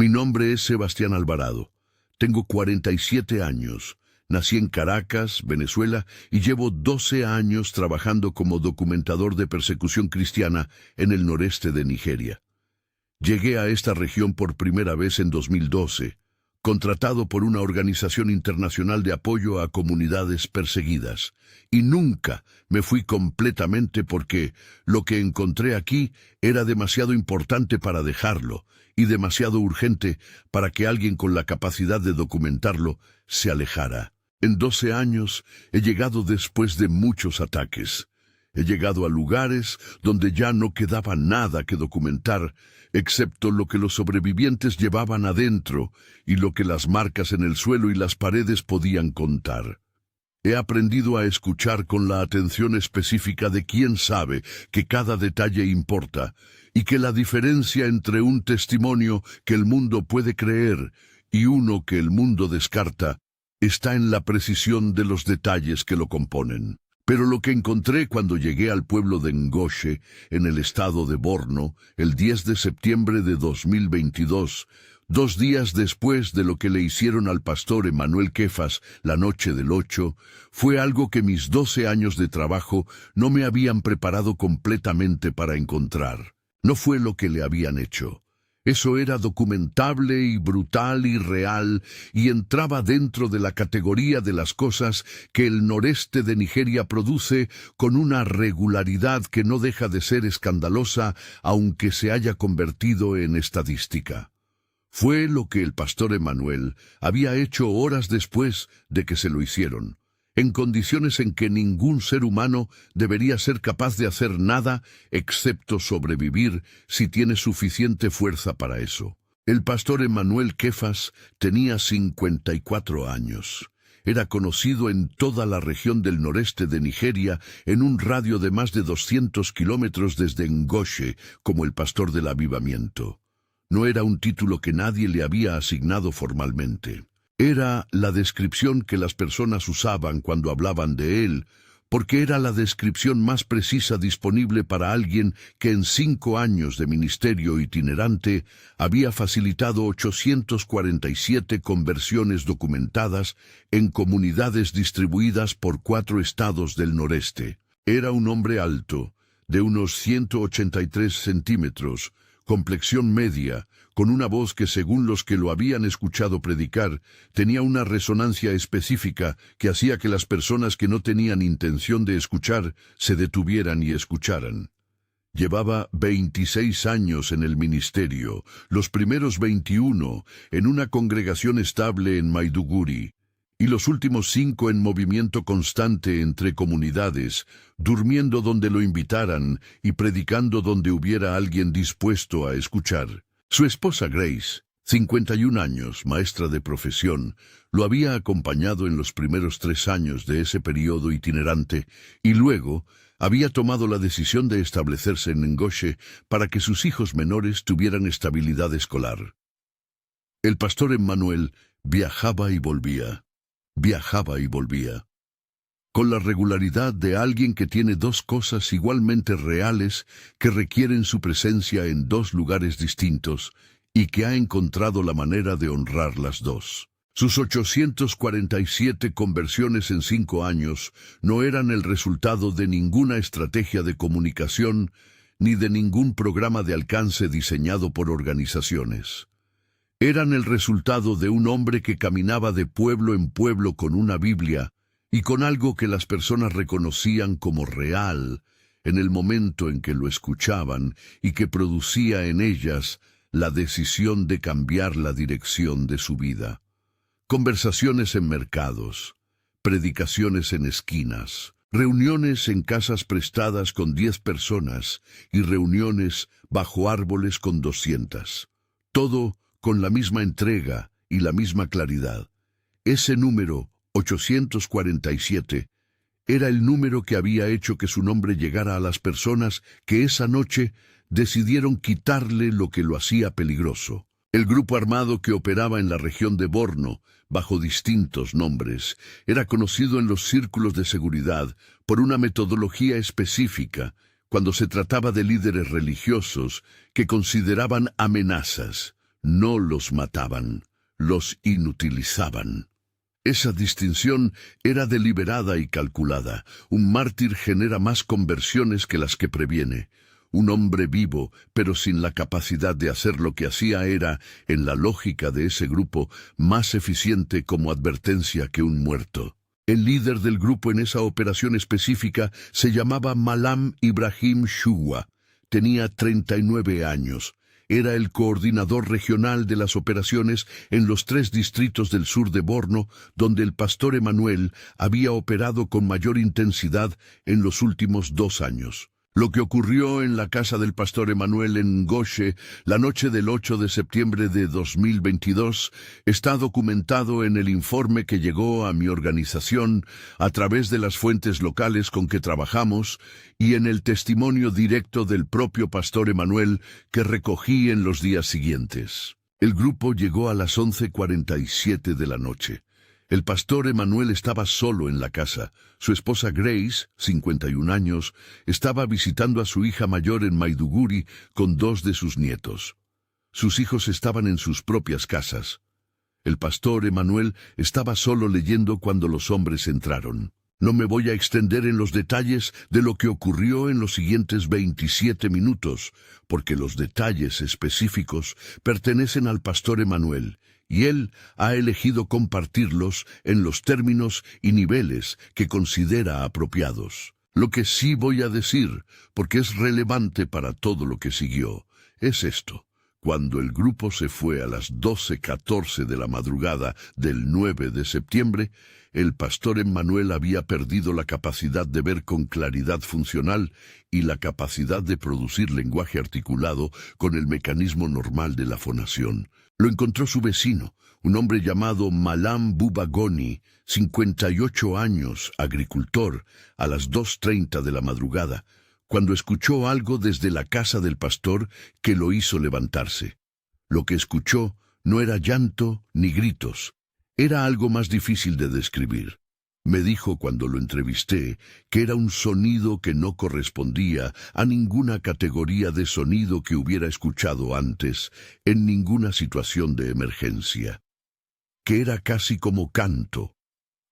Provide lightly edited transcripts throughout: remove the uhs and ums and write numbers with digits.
Mi nombre es Sebastián Alvarado. Tengo 47 años. Nací en Caracas, Venezuela, y llevo 12 años trabajando como documentador de persecución cristiana en el noreste de Nigeria. Llegué a esta región por primera vez en 2012, contratado por una organización internacional de apoyo a comunidades perseguidas. Y nunca me fui completamente porque lo que encontré aquí era demasiado importante para dejarlo y demasiado urgente para que alguien con la capacidad de documentarlo se alejara. En 12 años he llegado después de muchos ataques. He llegado a lugares donde ya no quedaba nada que documentar, excepto lo que los sobrevivientes llevaban adentro y lo que las marcas en el suelo y las paredes podían contar. He aprendido a escuchar con la atención específica de quien sabe que cada detalle importa y que la diferencia entre un testimonio que el mundo puede creer y uno que el mundo descarta está en la precisión de los detalles que lo componen. Pero lo que encontré cuando llegué al pueblo de Ngoshe, en el estado de Borno, el 10 de septiembre de 2022, 2 días después de lo que le hicieron al pastor Emanuel Kefas la noche del 8, fue algo que mis 12 años de trabajo no me habían preparado completamente para encontrar. No fue lo que le habían hecho. Eso era documentable y brutal y real, y entraba dentro de la categoría de las cosas que el noreste de Nigeria produce con una regularidad que no deja de ser escandalosa, aunque se haya convertido en estadística. Fue lo que el pastor Emanuel había hecho horas después de que se lo hicieron, en condiciones en que ningún ser humano debería ser capaz de hacer nada excepto sobrevivir si tiene suficiente fuerza para eso. El pastor Emanuel Kefas tenía 54 años. Era conocido en toda la región del noreste de Nigeria, en un radio de más de 200 kilómetros desde Ngoshe, como el pastor del avivamiento. No era un título que nadie le había asignado formalmente. Era la descripción que las personas usaban cuando hablaban de él, porque era la descripción más precisa disponible para alguien que en 5 años de ministerio itinerante había facilitado 847 conversiones documentadas en comunidades distribuidas por 4 estados del noreste. Era un hombre alto, de unos 183 centímetros, complexión media, con una voz que, según los que lo habían escuchado predicar, tenía una resonancia específica que hacía que las personas que no tenían intención de escuchar se detuvieran y escucharan. Llevaba 26 años en el ministerio, los primeros 21 en una congregación estable en Maiduguri, y los últimos 5 en movimiento constante entre comunidades, durmiendo donde lo invitaran y predicando donde hubiera alguien dispuesto a escuchar. Su esposa Grace, 51 años, maestra de profesión, lo había acompañado en los primeros 3 años de ese periodo itinerante y luego había tomado la decisión de establecerse en Ngoshe para que sus hijos menores tuvieran estabilidad escolar. El pastor Emmanuel viajaba y volvía, con la regularidad de alguien que tiene 2 cosas igualmente reales que requieren su presencia en 2 lugares distintos y que ha encontrado la manera de honrar las 2. Sus 847 conversiones en 5 años no eran el resultado de ninguna estrategia de comunicación ni de ningún programa de alcance diseñado por organizaciones. Eran el resultado de un hombre que caminaba de pueblo en pueblo con una Biblia y con algo que las personas reconocían como real en el momento en que lo escuchaban y que producía en ellas la decisión de cambiar la dirección de su vida. Conversaciones en mercados, predicaciones en esquinas, reuniones en casas prestadas con 10 personas y reuniones bajo árboles con 200. Todo con la misma entrega y la misma claridad. Ese número 847 era el número que había hecho que su nombre llegara a las personas que esa noche decidieron quitarle lo que lo hacía peligroso. El grupo armado que operaba en la región de Borno, bajo distintos nombres, era conocido en los círculos de seguridad por una metodología específica cuando se trataba de líderes religiosos que consideraban amenazas, No los mataban, los inutilizaban. Esa distinción era deliberada y calculada. Un mártir genera más conversiones que las que previene. Un hombre vivo, pero sin la capacidad de hacer lo que hacía, era, en la lógica de ese grupo, más eficiente como advertencia que un muerto. El líder del grupo en esa operación específica se llamaba Malam Ibrahim Shuwa. Tenía 39 años. Era el coordinador regional de las operaciones en los 3 distritos del sur de Borno, donde el pastor Emanuel había operado con mayor intensidad en los últimos 2 años. Lo que ocurrió en la casa del pastor Emanuel en Ngoshe la noche del 8 de septiembre de 2022 está documentado en el informe que llegó a mi organización a través de las fuentes locales con que trabajamos y en el testimonio directo del propio pastor Emanuel que recogí en los días siguientes. El grupo llegó a las 11:47 de la noche. El pastor Emanuel estaba solo en la casa. Su esposa Grace, 51 años, estaba visitando a su hija mayor en Maiduguri con 2 de sus nietos. Sus hijos estaban en sus propias casas. El pastor Emanuel estaba solo leyendo cuando los hombres entraron. No me voy a extender en los detalles de lo que ocurrió en los siguientes 27 minutos, porque los detalles específicos pertenecen al pastor Emanuel, y él ha elegido compartirlos en los términos y niveles que considera apropiados. Lo que sí voy a decir, porque es relevante para todo lo que siguió, es esto. Cuando el grupo se fue a las 12:14 de la madrugada del 9 de septiembre, el pastor Emanuel había perdido la capacidad de ver con claridad funcional y la capacidad de producir lenguaje articulado con el mecanismo normal de la fonación. Lo encontró su vecino, un hombre llamado Malam Bubagoni, 58 años, agricultor, a las 2:30 de la madrugada, cuando escuchó algo desde la casa del pastor que lo hizo levantarse. Lo que escuchó no era llanto ni gritos, era algo más difícil de describir. Me dijo cuando lo entrevisté que era un sonido que no correspondía a ninguna categoría de sonido que hubiera escuchado antes, en ninguna situación de emergencia. Que era casi como canto,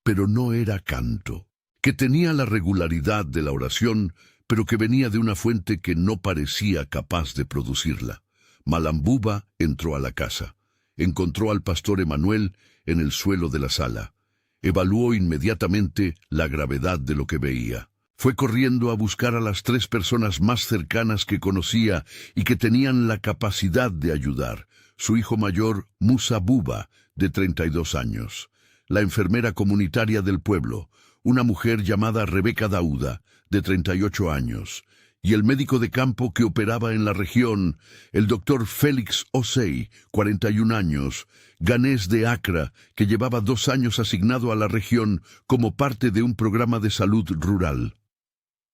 pero no era canto. Que tenía la regularidad de la oración, pero que venía de una fuente que no parecía capaz de producirla. Malam Buba entró a la casa. Encontró al pastor Emanuel en el suelo de la sala. Evaluó inmediatamente la gravedad de lo que veía. Fue corriendo a buscar a las 3 personas más cercanas que conocía y que tenían la capacidad de ayudar. Su hijo mayor, Musa Buba, de 32 años. La enfermera comunitaria del pueblo, una mujer llamada Rebeca Dauda, de 38 años. Y el médico de campo que operaba en la región, el doctor Félix Osei, 41 años, ganés de Accra, que llevaba 2 años asignado a la región como parte de un programa de salud rural.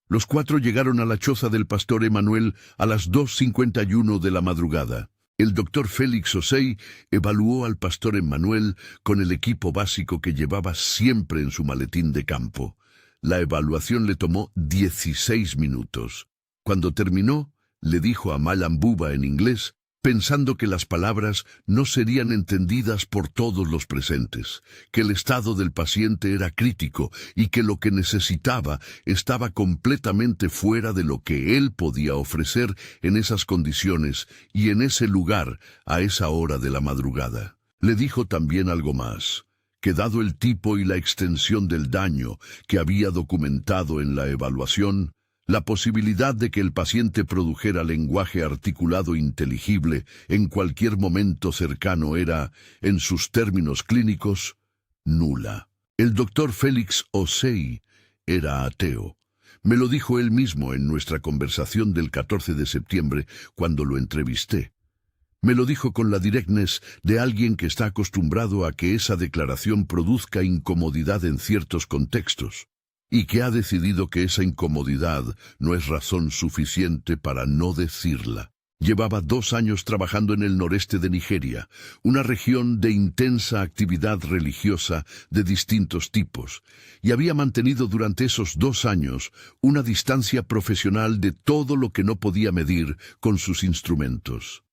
Los 4 llegaron a la choza del pastor Emanuel a las 2:51 de la madrugada. El doctor Félix Osei evaluó al pastor Emanuel con el equipo básico que llevaba siempre en su maletín de campo. La evaluación le tomó 16 minutos. Cuando terminó, le dijo a Malam Buba en inglés, pensando que las palabras no serían entendidas por todos los presentes, que el estado del paciente era crítico y que lo que necesitaba estaba completamente fuera de lo que él podía ofrecer en esas condiciones y en ese lugar a esa hora de la madrugada. Le dijo también algo más, que dado el tipo y la extensión del daño que había documentado en la evaluación, la posibilidad de que el paciente produjera lenguaje articulado inteligible en cualquier momento cercano era, en sus términos clínicos, nula. El doctor Félix Osei era ateo. Me lo dijo él mismo en nuestra conversación del 14 de septiembre cuando lo entrevisté. Me lo dijo con la directness de alguien que está acostumbrado a que esa declaración produzca incomodidad en ciertos contextos, y que ha decidido que esa incomodidad no es razón suficiente para no decirla. Llevaba 2 años trabajando en el noreste de Nigeria, una región de intensa actividad religiosa de distintos tipos, y había mantenido durante esos 2 años una distancia profesional de todo lo que no podía medir con sus instrumentos.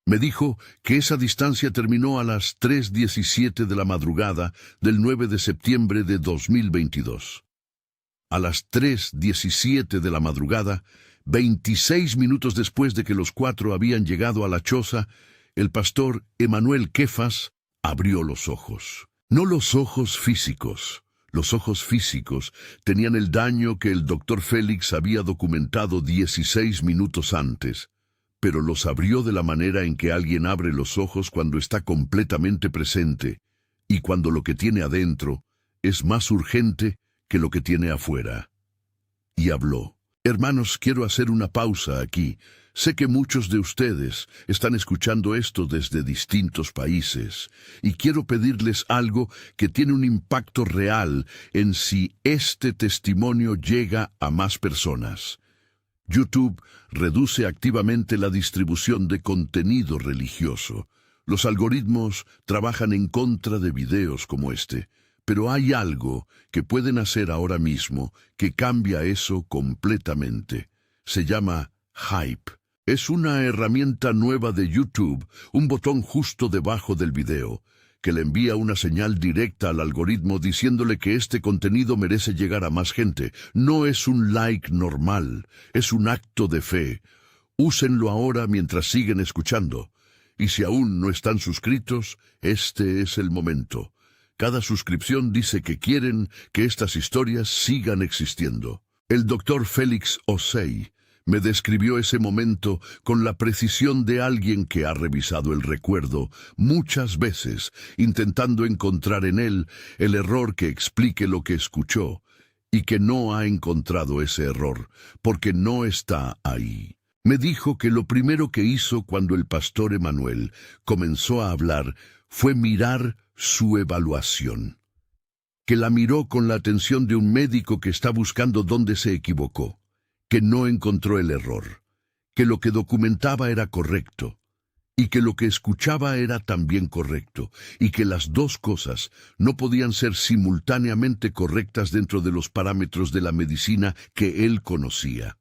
Me dijo que esa distancia terminó a las 3:17 de la madrugada del 9 de septiembre de 2022. A las 3:17 de la madrugada, 26 minutos después de que los cuatro habían llegado a la choza, el pastor Emanuel Kefas abrió los ojos. No los ojos físicos. Los ojos físicos tenían el daño que el doctor Félix había documentado 16 minutos antes, pero los abrió de la manera en que alguien abre los ojos cuando está completamente presente y cuando lo que tiene adentro es más urgente que lo que tiene afuera. Y habló. Hermanos, quiero hacer una pausa aquí. Sé que muchos de ustedes están escuchando esto desde distintos países y quiero pedirles algo que tiene un impacto real en si este testimonio llega a más personas. YouTube reduce activamente la distribución de contenido religioso. Los algoritmos trabajan en contra de videos como este, pero hay algo que pueden hacer ahora mismo que cambia eso completamente. Se llama Hype. Es una herramienta nueva de YouTube, un botón justo debajo del video, que le envía una señal directa al algoritmo diciéndole que este contenido merece llegar a más gente. No es un like normal, es un acto de fe. Úsenlo ahora mientras siguen escuchando. Y si aún no están suscritos, este es el momento. Cada suscripción dice que quieren que estas historias sigan existiendo. El doctor Félix Osei me describió ese momento con la precisión de alguien que ha revisado el recuerdo muchas veces, intentando encontrar en él el error que explique lo que escuchó, y que no ha encontrado ese error, porque no está ahí. Me dijo que lo primero que hizo cuando el pastor Emanuel comenzó a hablar fue mirar su evaluación, que la miró con la atención de un médico que está buscando dónde se equivocó, que no encontró el error, que lo que documentaba era correcto, y que lo que escuchaba era también correcto, y que las dos cosas no podían ser simultáneamente correctas dentro de los parámetros de la medicina que él conocía.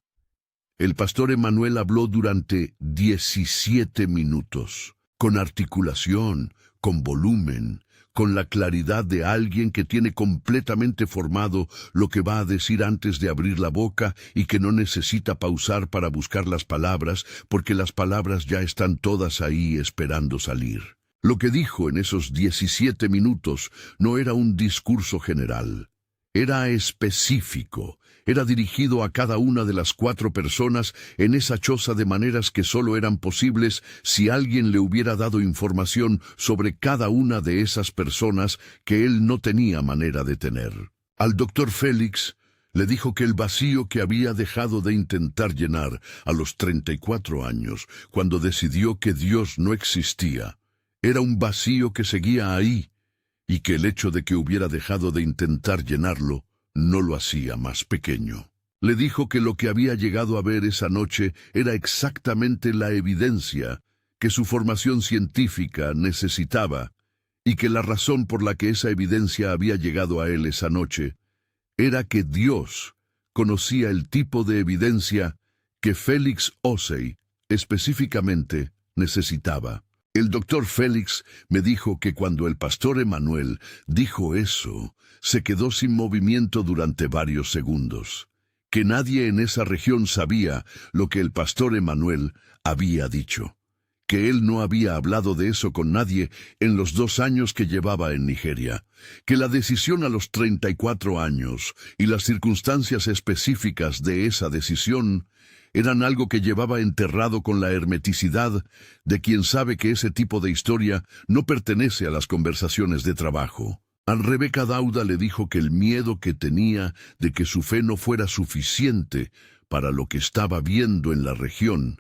El pastor Emanuel habló durante 17 minutos, con articulación, con volumen, con la claridad de alguien que tiene completamente formado lo que va a decir antes de abrir la boca y que no necesita pausar para buscar las palabras, porque las palabras ya están todas ahí esperando salir. Lo que dijo en esos 17 minutos no era un discurso general, era específico. Era dirigido a cada una de las 4 personas en esa choza de maneras que solo eran posibles si alguien le hubiera dado información sobre cada una de esas personas que él no tenía manera de tener. Al doctor Félix le dijo que el vacío que había dejado de intentar llenar a los 34 años, cuando decidió que Dios no existía, era un vacío que seguía ahí, y que el hecho de que hubiera dejado de intentar llenarlo no lo hacía más pequeño. Le dijo que lo que había llegado a ver esa noche era exactamente la evidencia que su formación científica necesitaba, y que la razón por la que esa evidencia había llegado a él esa noche era que Dios conocía el tipo de evidencia que Félix Osei específicamente necesitaba. El doctor Félix me dijo que cuando el pastor Emanuel dijo eso, se quedó sin movimiento durante varios segundos, que nadie en esa región sabía lo que el pastor Emanuel había dicho, que él no había hablado de eso con nadie en los 2 años que llevaba en Nigeria, que la decisión a los 34 años y las circunstancias específicas de esa decisión eran algo que llevaba enterrado con la hermeticidad de quien sabe que ese tipo de historia no pertenece a las conversaciones de trabajo. A Rebeca Dauda le dijo que el miedo que tenía de que su fe no fuera suficiente para lo que estaba viendo en la región,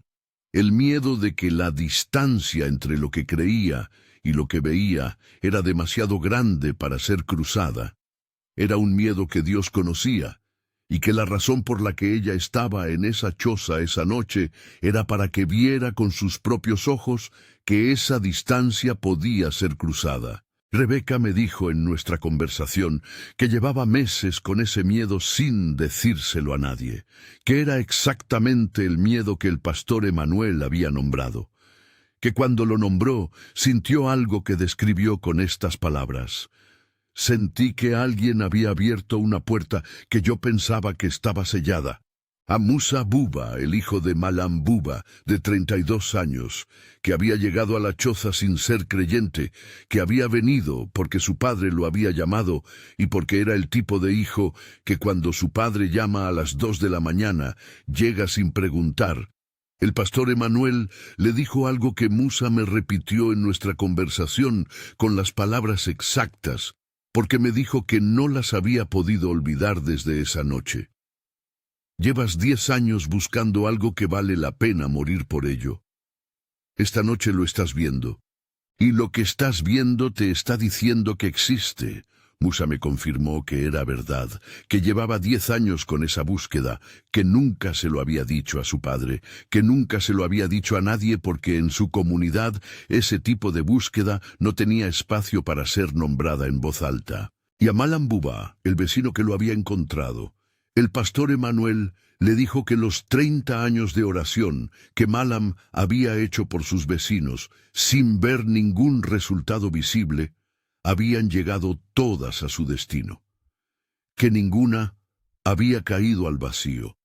el miedo de que la distancia entre lo que creía y lo que veía era demasiado grande para ser cruzada, era un miedo que Dios conocía, y que la razón por la que ella estaba en esa choza esa noche era para que viera con sus propios ojos que esa distancia podía ser cruzada. Rebeca me dijo en nuestra conversación que llevaba meses con ese miedo sin decírselo a nadie, que era exactamente el miedo que el pastor Emanuel había nombrado, que cuando lo nombró, sintió algo que describió con estas palabras: sentí que alguien había abierto una puerta que yo pensaba que estaba sellada. A Musa Buba, el hijo de Malam Buba, de 32 años, que había llegado a la choza sin ser creyente, que había venido porque su padre lo había llamado y porque era el tipo de hijo que cuando su padre llama a las 2 de la mañana, llega sin preguntar. El pastor Emanuel le dijo algo que Musa me repitió en nuestra conversación con las palabras exactas, porque me dijo que no las había podido olvidar desde esa noche. Llevas 10 años buscando algo que vale la pena morir por ello. Esta noche lo estás viendo. Y lo que estás viendo te está diciendo que existe. Musa me confirmó que era verdad, que llevaba 10 años con esa búsqueda, que nunca se lo había dicho a su padre, que nunca se lo había dicho a nadie porque en su comunidad ese tipo de búsqueda no tenía espacio para ser nombrada en voz alta. Y a Malam Buba, el vecino que lo había encontrado, el pastor Emanuel le dijo que los 30 años de oración que Malam había hecho por sus vecinos, sin ver ningún resultado visible, habían llegado todas a su destino, que ninguna había caído al vacío,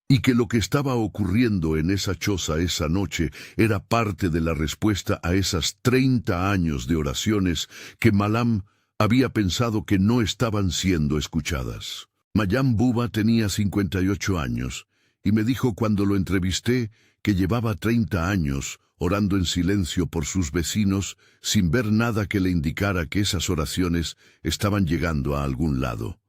y que lo que estaba ocurriendo en esa choza esa noche era parte de la respuesta a esas 30 años de oraciones que Malam había pensado que no estaban siendo escuchadas. Malam Buba tenía 58 años, y me dijo cuando lo entrevisté que llevaba 30 años orando en silencio por sus vecinos, sin ver nada que le indicara que esas oraciones estaban llegando a algún lado.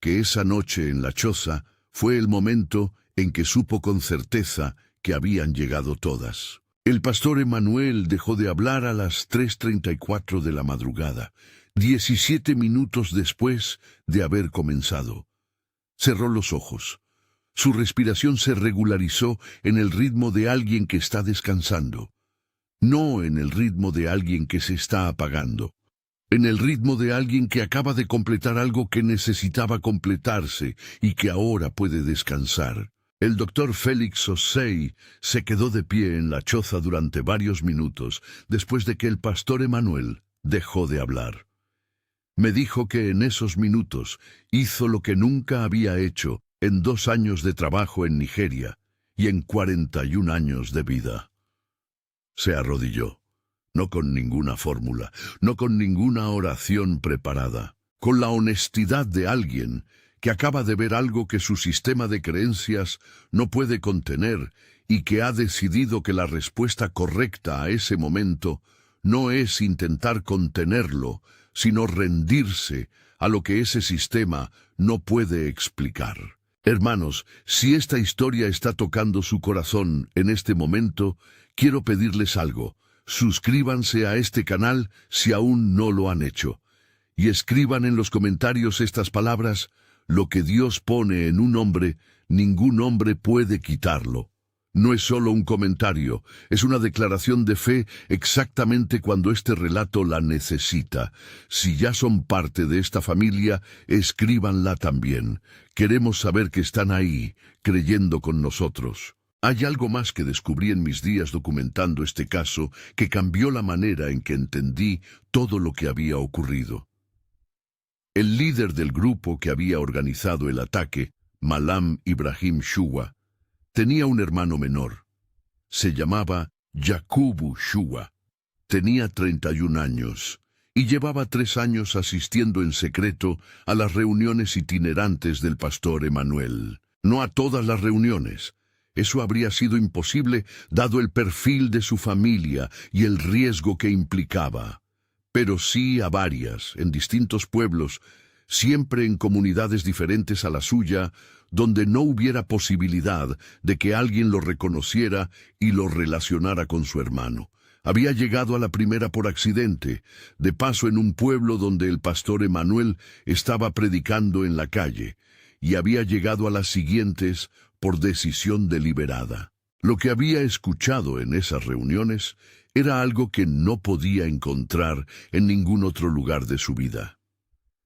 Que esa noche en la choza fue el momento en que supo con certeza que habían llegado todas. El pastor Emanuel dejó de hablar a las 3:34 de la madrugada, 17 minutos después de haber comenzado. Cerró los ojos. Su respiración se regularizó en el ritmo de alguien que está descansando, no en el ritmo de alguien que se está apagando, en el ritmo de alguien que acaba de completar algo que necesitaba completarse y que ahora puede descansar. El doctor Félix Osei se quedó de pie en la choza durante varios minutos después de que el pastor Emanuel dejó de hablar. Me dijo que en esos minutos hizo lo que nunca había hecho en 2 años de trabajo en Nigeria y en 41 años de vida. Se arrodilló, no con ninguna fórmula, no con ninguna oración preparada, con la honestidad de alguien que acaba de ver algo que su sistema de creencias no puede contener y que ha decidido que la respuesta correcta a ese momento no es intentar contenerlo, sino rendirse a lo que ese sistema no puede explicar. Hermanos, si esta historia está tocando su corazón en este momento, quiero pedirles algo. Suscríbanse a este canal si aún no lo han hecho. Y escriban en los comentarios estas palabras: lo que Dios pone en un hombre, ningún hombre puede quitarlo. No es solo un comentario, es una declaración de fe exactamente cuando este relato la necesita. Si ya son parte de esta familia, escríbanla también. Queremos saber que están ahí, creyendo con nosotros. Hay algo más que descubrí en mis días documentando este caso que cambió la manera en que entendí todo lo que había ocurrido. El líder del grupo que había organizado el ataque, Malam Ibrahim Shuwa, tenía un hermano menor. Se llamaba Yakubu Shuwa. Tenía 31 años y llevaba 3 años asistiendo en secreto a las reuniones itinerantes del pastor Emanuel. No a todas las reuniones. Eso habría sido imposible dado el perfil de su familia y el riesgo que implicaba. Pero sí a varias, en distintos pueblos, siempre en comunidades diferentes a la suya, donde no hubiera posibilidad de que alguien lo reconociera y lo relacionara con su hermano. Había llegado a la primera por accidente, de paso en un pueblo donde el pastor Emanuel estaba predicando en la calle, y había llegado a las siguientes por decisión deliberada. Lo que había escuchado en esas reuniones era algo que no podía encontrar en ningún otro lugar de su vida.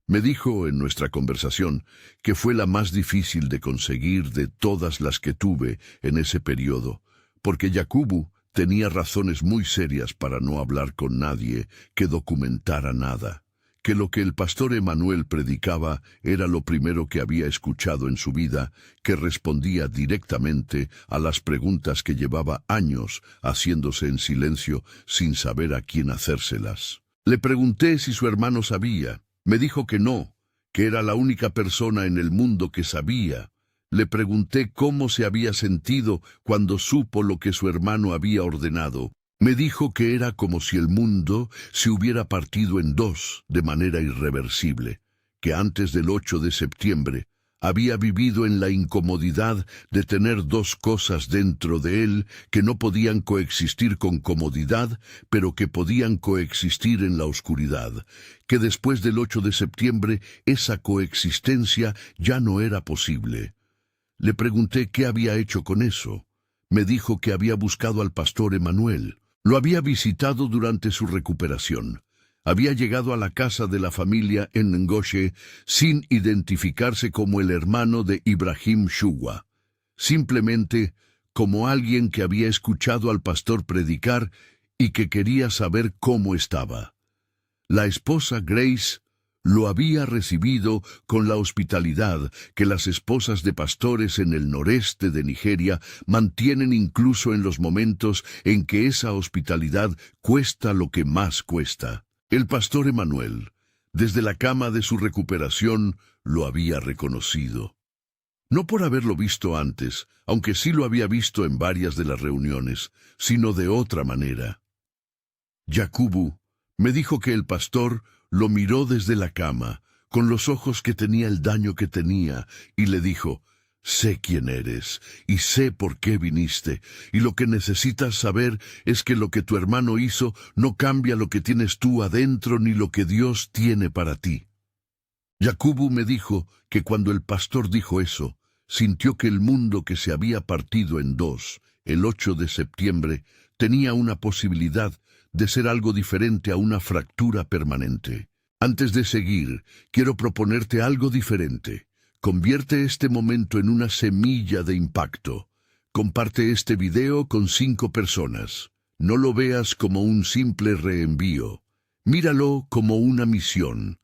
Me dijo en nuestra conversación que fue la más difícil de conseguir de todas las que tuve en ese periodo, porque Yakubu Tenía razones muy serias para no hablar con nadie que documentara nada, que lo que el pastor Emanuel predicaba era lo primero que había escuchado en su vida, que respondía directamente a las preguntas que llevaba años haciéndose en silencio sin saber a quién hacérselas. Le pregunté si su hermano sabía. Me dijo que no, que era la única persona en el mundo que sabía. Le pregunté cómo se había sentido cuando supo lo que su hermano había ordenado. Me dijo que era como si el mundo se hubiera partido en dos de manera irreversible, que antes del 8 de septiembre había vivido en la incomodidad de tener dos cosas dentro de él que no podían coexistir con comodidad, pero que podían coexistir en la oscuridad, que después del 8 de septiembre esa coexistencia ya no era posible. Le pregunté qué había hecho con eso. Me dijo que había buscado al pastor Emanuel. Lo había visitado durante su recuperación. Había llegado a la casa de la familia en Ngoshe sin identificarse como el hermano de Ibrahim Shuwa, simplemente como alguien que había escuchado al pastor predicar y que quería saber cómo estaba. La esposa Grace lo había recibido con la hospitalidad que las esposas de pastores en el noreste de Nigeria mantienen incluso en los momentos en que esa hospitalidad cuesta lo que más cuesta. El pastor Emanuel, desde la cama de su recuperación, lo había reconocido. No por haberlo visto antes, aunque sí lo había visto en varias de las reuniones, sino de otra manera. Yakubu me dijo que el pastor lo miró desde la cama, con los ojos que tenía el daño que tenía, y le dijo: «Sé quién eres, y sé por qué viniste, y lo que necesitas saber es que lo que tu hermano hizo no cambia lo que tienes tú adentro ni lo que Dios tiene para ti». Yakubu me dijo que cuando el pastor dijo eso, sintió que el mundo que se había partido en dos, el 8 de septiembre, tenía una posibilidad de ser algo diferente a una fractura permanente. Antes de seguir, quiero proponerte algo diferente. Convierte este momento en una semilla de impacto. Comparte este video con 5 personas. No lo veas como un simple reenvío. Míralo como una misión.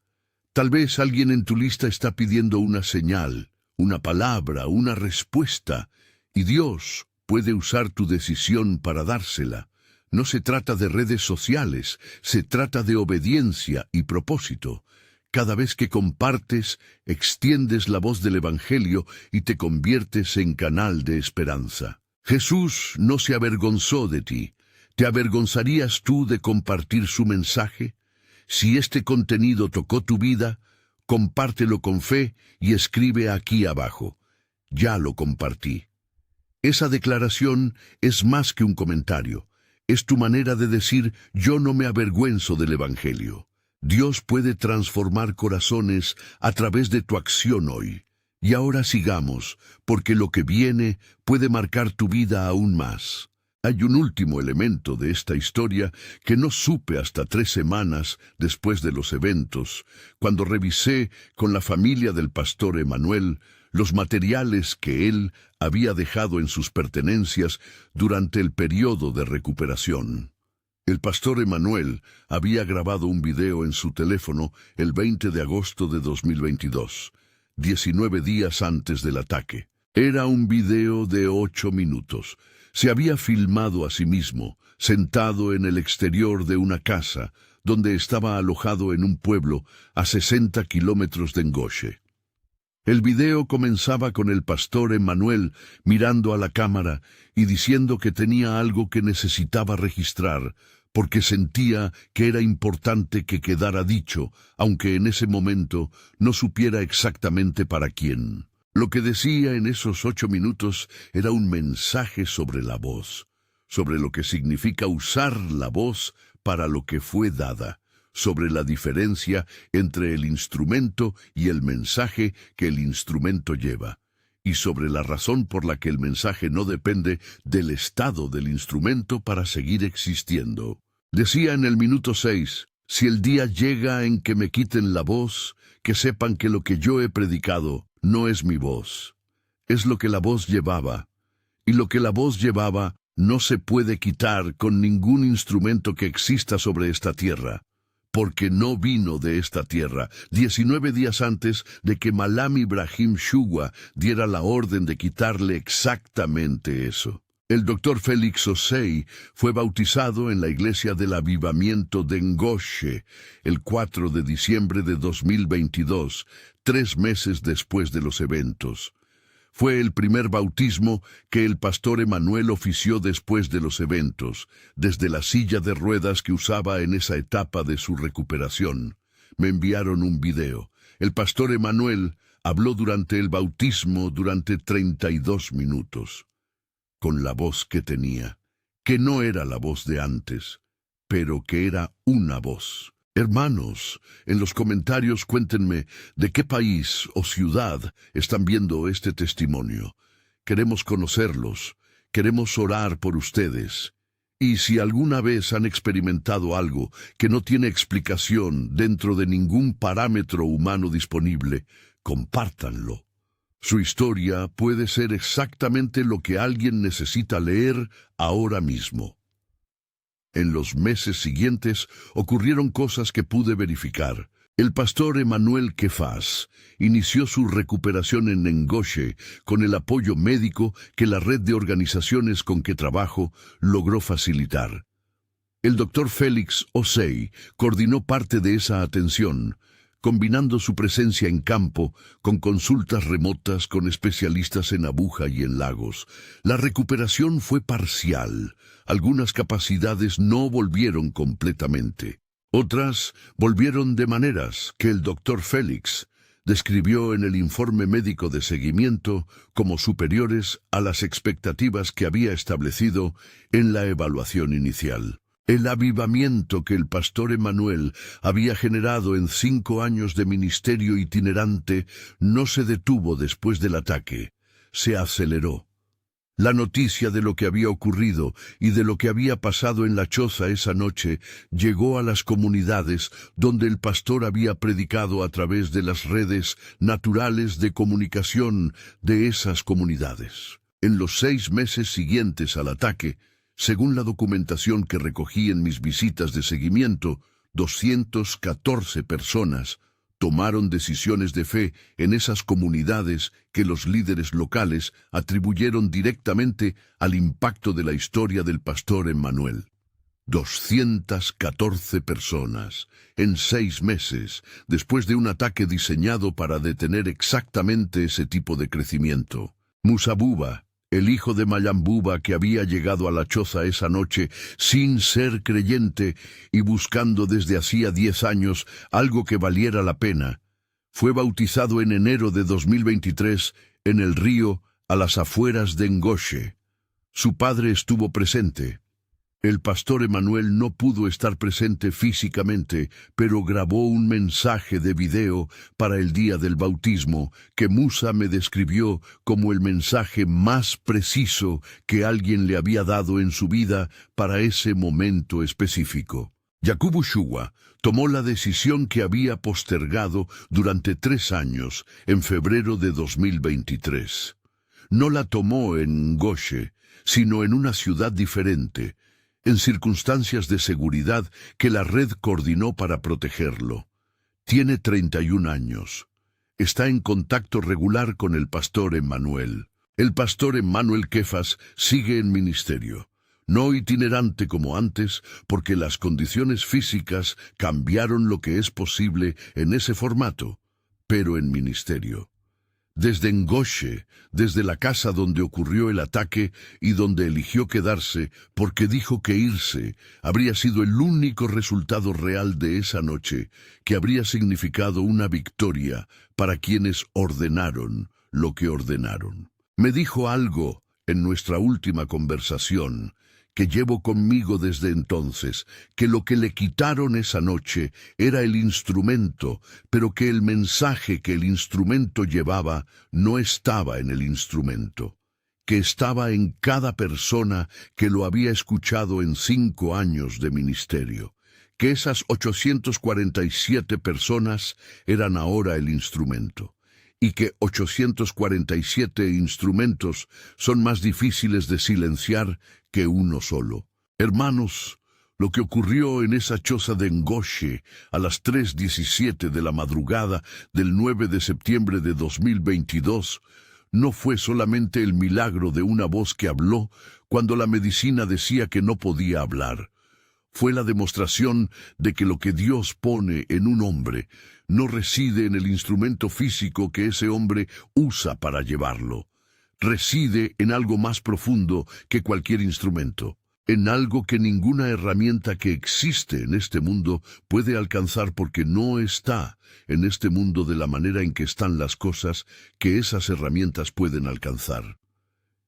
Tal vez alguien en tu lista está pidiendo una señal, una palabra, una respuesta, y Dios puede usar tu decisión para dársela. No se trata de redes sociales, se trata de obediencia y propósito. Cada vez que compartes, extiendes la voz del Evangelio y te conviertes en canal de esperanza. Jesús no se avergonzó de ti. ¿Te avergonzarías tú de compartir su mensaje? Si este contenido tocó tu vida, compártelo con fe y escribe aquí abajo: «Ya lo compartí». Esa declaración es más que un comentario. Es tu manera de decir: «Yo no me avergüenzo del Evangelio». Dios puede transformar corazones a través de tu acción hoy. Y ahora sigamos, porque lo que viene puede marcar tu vida aún más. Hay un último elemento de esta historia que no supe hasta 3 semanas después de los eventos, cuando revisé con la familia del pastor Emanuel los materiales que él había dejado en sus pertenencias durante el periodo de recuperación. El pastor Emanuel había grabado un video en su teléfono el 20 de agosto de 2022, 19 días antes del ataque. Era un video de 8 minutos. Se había filmado a sí mismo, sentado en el exterior de una casa, donde estaba alojado en un pueblo a 60 kilómetros de Ngoshe. El video comenzaba con el pastor Emanuel mirando a la cámara y diciendo que tenía algo que necesitaba registrar, porque sentía que era importante que quedara dicho, aunque en ese momento no supiera exactamente para quién. Lo que decía en esos 8 minutos era un mensaje sobre la voz, sobre lo que significa usar la voz para lo que fue dada, sobre la diferencia entre el instrumento y el mensaje que el instrumento lleva, y sobre la razón por la que el mensaje no depende del estado del instrumento para seguir existiendo. Decía en el minuto 6, «Si el día llega en que me quiten la voz, que sepan que lo que yo he predicado no es mi voz, es lo que la voz llevaba, y lo que la voz llevaba no se puede quitar con ningún instrumento que exista sobre esta tierra, porque no vino de esta tierra, 19 días antes de que Malam Ibrahim Shugua diera la orden de quitarle exactamente eso. El doctor Félix Osei fue bautizado en la Iglesia del Avivamiento de Ngoshe el 4 de diciembre de 2022, 3 meses después de los eventos. Fue el primer bautismo que el pastor Emanuel ofició después de los eventos, desde la silla de ruedas que usaba en esa etapa de su recuperación. Me enviaron un video. El pastor Emanuel habló durante el bautismo durante 32 minutos. Con la voz que tenía, que no era la voz de antes, pero que era una voz. Hermanos, en los comentarios cuéntenme de qué país o ciudad están viendo este testimonio. Queremos conocerlos, queremos orar por ustedes. Y si alguna vez han experimentado algo que no tiene explicación dentro de ningún parámetro humano disponible, compártanlo. Su historia puede ser exactamente lo que alguien necesita leer ahora mismo. En los meses siguientes ocurrieron cosas que pude verificar. El pastor Emanuel Kefas inició su recuperación en Ngoshe con el apoyo médico que la red de organizaciones con que trabajo logró facilitar. El doctor Félix Osei coordinó parte de esa atención, combinando su presencia en campo con consultas remotas con especialistas en Abuja y en Lagos. La recuperación fue parcial. Algunas capacidades no volvieron completamente. Otras volvieron de maneras que el doctor Félix describió en el informe médico de seguimiento como superiores a las expectativas que había establecido en la evaluación inicial. El avivamiento que el pastor Emanuel había generado en 5 años de ministerio itinerante no se detuvo después del ataque, se aceleró. La noticia de lo que había ocurrido y de lo que había pasado en la choza esa noche llegó a las comunidades donde el pastor había predicado a través de las redes naturales de comunicación de esas comunidades. En los 6 meses siguientes al ataque, según la documentación que recogí en mis visitas de seguimiento, 214 personas tomaron decisiones de fe en esas comunidades que los líderes locales atribuyeron directamente al impacto de la historia del pastor Emanuel. 214 personas, en 6 meses, después de un ataque diseñado para detener exactamente ese tipo de crecimiento. Musa Buba, el hijo de Mayambuba que había llegado a la choza esa noche sin ser creyente y buscando desde hacía 10 años algo que valiera la pena, fue bautizado en enero de 2023 en el río a las afueras de Ngoshe. Su padre estuvo presente. El pastor Emanuel no pudo estar presente físicamente, pero grabó un mensaje de video para el día del bautismo que Musa me describió como el mensaje más preciso que alguien le había dado en su vida para ese momento específico. Yakubu Shugua tomó la decisión que había postergado durante 3 años, en febrero de 2023. No la tomó en Ngoshe, sino en una ciudad diferente, en circunstancias de seguridad que la red coordinó para protegerlo. Tiene 31 años. Está en contacto regular con el pastor Emanuel. El pastor Emanuel Kefas sigue en ministerio. No itinerante como antes, porque las condiciones físicas cambiaron lo que es posible en ese formato, pero en ministerio. Desde Ngoshe, desde la casa donde ocurrió el ataque y donde eligió quedarse porque dijo que irse habría sido el único resultado real de esa noche, que habría significado una victoria para quienes ordenaron lo que ordenaron. Me dijo algo en nuestra última conversación que llevo conmigo desde entonces, que lo que le quitaron esa noche era el instrumento, pero que el mensaje que el instrumento llevaba no estaba en el instrumento, que estaba en cada persona que lo había escuchado en 5 años de ministerio, que esas 847 personas eran ahora el instrumento, y que 847 instrumentos son más difíciles de silenciar que uno solo. Hermanos, lo que ocurrió en esa choza de Ngoshe a las 3:17 de la madrugada del 9 de septiembre de 2022 no fue solamente el milagro de una voz que habló cuando la medicina decía que no podía hablar. Fue la demostración de que lo que Dios pone en un hombre no reside en el instrumento físico que ese hombre usa para llevarlo. Reside en algo más profundo que cualquier instrumento, en algo que ninguna herramienta que existe en este mundo puede alcanzar porque no está en este mundo de la manera en que están las cosas que esas herramientas pueden alcanzar.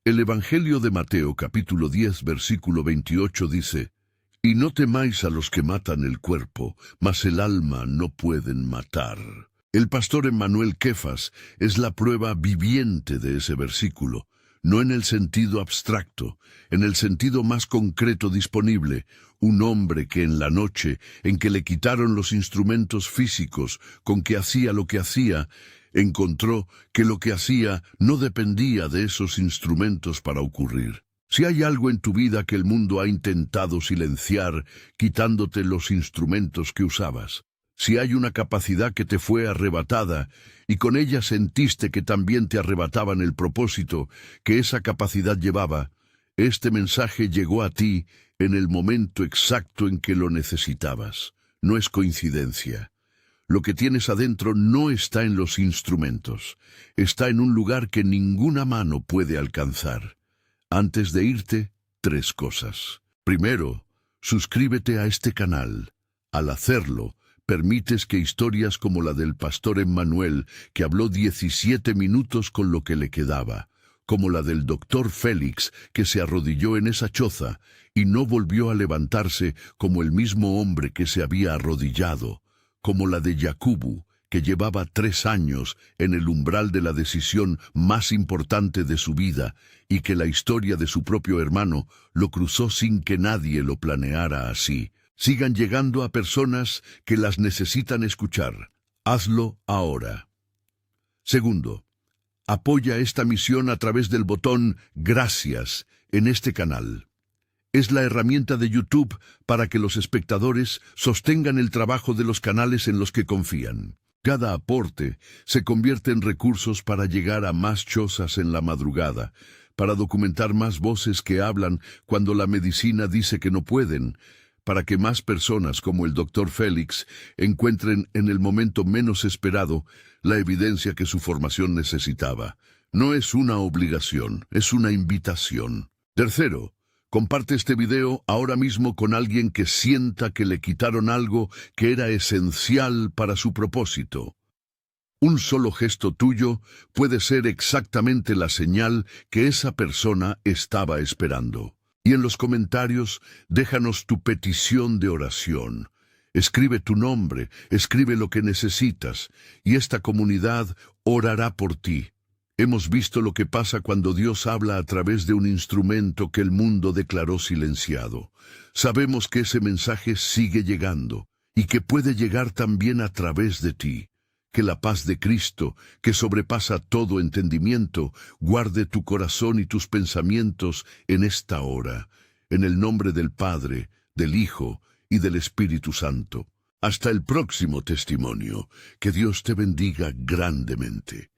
El Evangelio de Mateo capítulo 10 versículo 28 dice: «Y no temáis a los que matan el cuerpo, mas el alma no pueden matar». El pastor Emmanuel Kefas es la prueba viviente de ese versículo, no en el sentido abstracto, en el sentido más concreto disponible, un hombre que en la noche en que le quitaron los instrumentos físicos con que hacía lo que hacía, encontró que lo que hacía no dependía de esos instrumentos para ocurrir. Si hay algo en tu vida que el mundo ha intentado silenciar, quitándote los instrumentos que usabas, si hay una capacidad que te fue arrebatada y con ella sentiste que también te arrebataban el propósito que esa capacidad llevaba, este mensaje llegó a ti en el momento exacto en que lo necesitabas. No es coincidencia. Lo que tienes adentro no está en los instrumentos, está en un lugar que ninguna mano puede alcanzar. Antes de irte, 3 cosas. Primero, suscríbete a este canal. Al hacerlo, permites que historias como la del pastor Emmanuel, que habló 17 minutos con lo que le quedaba, como la del doctor Félix, que se arrodilló en esa choza y no volvió a levantarse como el mismo hombre que se había arrodillado, como la de Yacubu, que llevaba 3 años en el umbral de la decisión más importante de su vida y que la historia de su propio hermano lo cruzó sin que nadie lo planeara así. Sigan llegando a personas que las necesitan escuchar. Hazlo ahora. Segundo, apoya esta misión a través del botón Gracias en este canal. Es la herramienta de YouTube para que los espectadores sostengan el trabajo de los canales en los que confían. Cada aporte se convierte en recursos para llegar a más chozas en la madrugada, para documentar más voces que hablan cuando la medicina dice que no pueden, para que más personas como el doctor Félix encuentren en el momento menos esperado la evidencia que su formación necesitaba. No es una obligación, es una invitación. Tercero, comparte este video ahora mismo con alguien que sienta que le quitaron algo que era esencial para su propósito. Un solo gesto tuyo puede ser exactamente la señal que esa persona estaba esperando. Y en los comentarios, déjanos tu petición de oración. Escribe tu nombre, escribe lo que necesitas, y esta comunidad orará por ti. Hemos visto lo que pasa cuando Dios habla a través de un instrumento que el mundo declaró silenciado. Sabemos que ese mensaje sigue llegando, y que puede llegar también a través de ti. Que la paz de Cristo, que sobrepasa todo entendimiento, guarde tu corazón y tus pensamientos en esta hora, en el nombre del Padre, del Hijo y del Espíritu Santo. Hasta el próximo testimonio. Que Dios te bendiga grandemente.